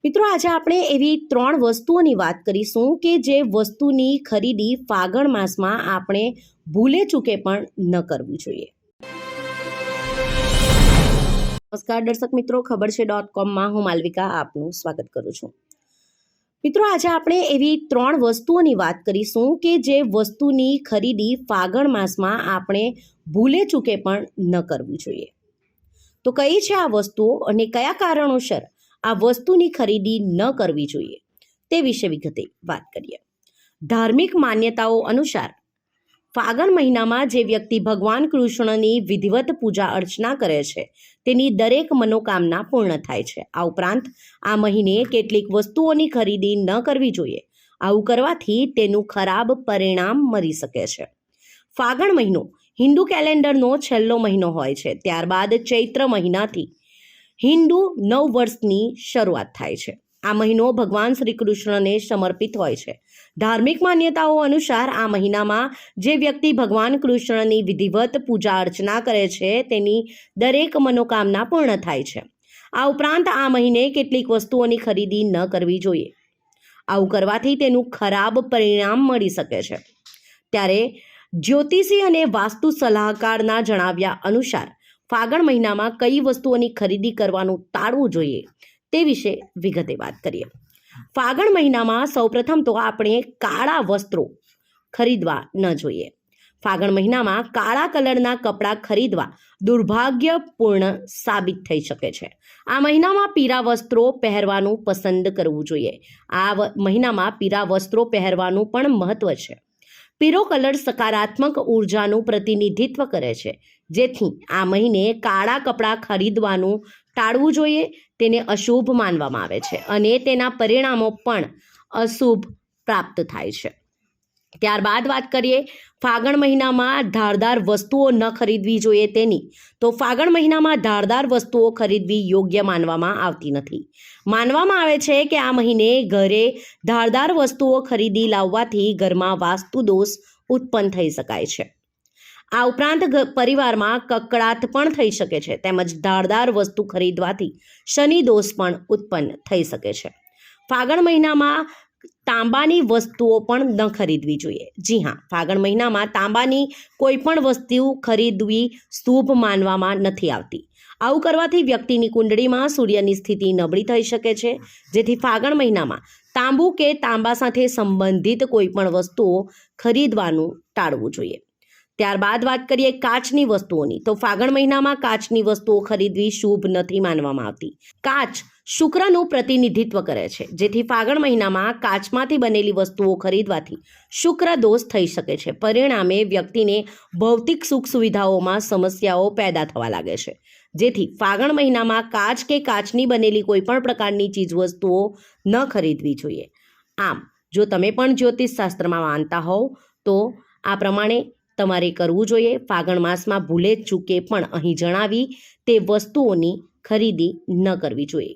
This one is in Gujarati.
મિત્રો, આજે આપણે એવી 3 વસ્તુઓની વાત કરીશું કે જે વસ્તુની ખરીદી ફાગણ માસમાં આપણે ભૂલે ચૂકે પણ ન કરવી જોઈએ. નમસ્કાર દર્શક મિત્રો, ખબર છે .com હું માલવિકા આપનું સ્વાગત કરું છું. મિત્રો, આજે આપણે એવી 3 વસ્તુઓની વાત કરીશું કે જે વસ્તુની ખરીદી ફાગણ માસમાં આપણે ભૂલે ચૂકે પણ ન કરવી જોઈએ. તો કઈ છે આ વસ્તુઓ અને કયા કારણોસર આ વસ્તુની ખરીદી ન કરવી જોઈએ તે વિશે વિગતે વાત કરીએ. ધાર્મિક માન્યતાઓ અનુસાર ફાગણ મહિનામાં જે વ્યક્તિ ભગવાન કૃષ્ણની વિધિવત પૂજા અર્ચના કરે છે તેની દરેક મનોકામના પૂર્ણ થાય છે. આ ઉપરાંત આ મહિને કેટલીક વસ્તુઓની ખરીદી ન કરવી જોઈએ. આવું કરવાથી તેનું ખરાબ પરિણામ મળી શકે છે. ફાગણ મહિનો હિન્દુ કેલેન્ડરનો છેલ્લો મહિનો હોય છે. ત્યારબાદ ચૈત્ર મહિનાથી હિન્દુ નવ વર્ષની શરૂઆત થાય છે. આ મહિનો ભગવાન શ્રી કૃષ્ણને સમર્પિત હોય છે. ધાર્મિક માન્યતાઓ અનુસાર આ મહિનામાં જે વ્યક્તિ ભગવાન કૃષ્ણની વિધિવત પૂજા અર્ચના કરે છે તેની દરેક મનોકામના પૂર્ણ થાય છે. આ ઉપરાંત આ મહિને કેટલીક વસ્તુઓની ખરીદી ન કરવી જોઈએ. આવું કરવાથી તેનું ખરાબ પરિણામ મળી શકે છે. ત્યારે જ્યોતિષી અને વાસ્તુ સલાહકારના જણાવ્યા અનુસાર ફાગણ મહિનામાં કઈ વસ્તુઓની ખરીદી કરવાનું ટાળવું જોઈએ તે વિશે વિગતે વાત કરીએ. ફાગણ મહિનામાં સૌપ્રથમ તો આપણે કાળા વસ્ત્રો ખરીદવા ન જોઈએ. ફાગણ મહિનામાં કાળા કલરના કપડાં ખરીદવા દુર્ભાગ્યપૂર્ણ સાબિત થઈ શકે છે. આ મહિનામાં પીળા વસ્ત્રો પહેરવાનું પસંદ કરવું જોઈએ. આ મહિનામાં પીળા વસ્ત્રો પહેરવાનું પણ મહત્વ છે. પીળો કલર સકારાત્મક ઉર્જાનું પ્રતિનિધિત્વ કરે છે. જેથી આ મહિને કાળા કપડાં ખરીદવાનું ટાળવું જોઈએ. તેને અશુભ માનવામાં આવે છે અને તેના પરિણામો પણ અશુભ પ્રાપ્ત થાય છે. ત્યારબાદ વાત કરીએ ફાગણ મહિનામાં ધારદાર વસ્તુઓ ન ખરીદવી જોઈએ તેની. તો ફાગણ મહિનામાં ધારદાર વસ્તુઓ ખરીદવી યોગ્ય માનવામાં આવતી નથી. માનવામાં આવે છે કે આ મહિને ઘરે ધારદાર વસ્તુઓ ખરીદી લાવવાથી ઘરમાં વાસ્તુ દોષ ઉત્પન્ન થઈ શકાય છે. આ ઉપરાંત પરિવારમાં કકળાટ પણ થઈ શકે છે. તેમજ ધારદાર વસ્તુ ખરીદવાથી શનિ દોષ પણ ઉત્પન્ન થઈ શકે છે. ફાગણ મહિનામાં તાંબાની વસ્તુઓ પણ ન ખરીદવી જોઈએ. જી હા, ફાગણ મહિનામાં તાંબાની કોઈ પણ વસ્તુ ખરીદવી શુભ માનવામાં નથી આવતી. આવું કરવાથી વ્યક્તિની કુંડળીમાં સૂર્યની સ્થિતિ નબળી થઈ શકે છે. જેથી ફાગણ મહિનામાં તાંબુ કે તાંબા સાથે સંબંધિત કોઈ પણ વસ્તુઓ ખરીદવાનું ટાળવું જોઈએ. ત્યારબાદ વાત કરીએ કાચની વસ્તુઓની. તો ફાગણ મહિનામાં કાચની વસ્તુઓ ખરીદવી શુભ નથી માનવામાં આવતી. કાચ શુક્રનું પ્રતિનિધિત્વ કરે છે. જેથી ફાગણ મહિનામાં કાચમાંથી બનેલી વસ્તુઓ ખરીદવાથી શુક્ર દોષ થઈ શકે છે. પરિણામે વ્યક્તિને ભૌતિક સુખ સુવિધાઓમાં સમસ્યાઓ પેદા થવા લાગે છે. જેથી ફાગણ મહિનામાં કાચ કે કાચની બનેલી કોઈ પણ પ્રકારની ચીજવસ્તુઓ ન ખરીદવી જોઈએ. આમ જો તમે પણ જ્યોતિષ શાસ્ત્રમાં માનતા હોવ તો આ પ્રમાણે તમારે કરવું જોઈએ. ફાગણ માસમાં ભૂલે ચૂકે પણ અહીં જણાવી તે વસ્તુઓની ખરીદી ન કરવી જોઈએ.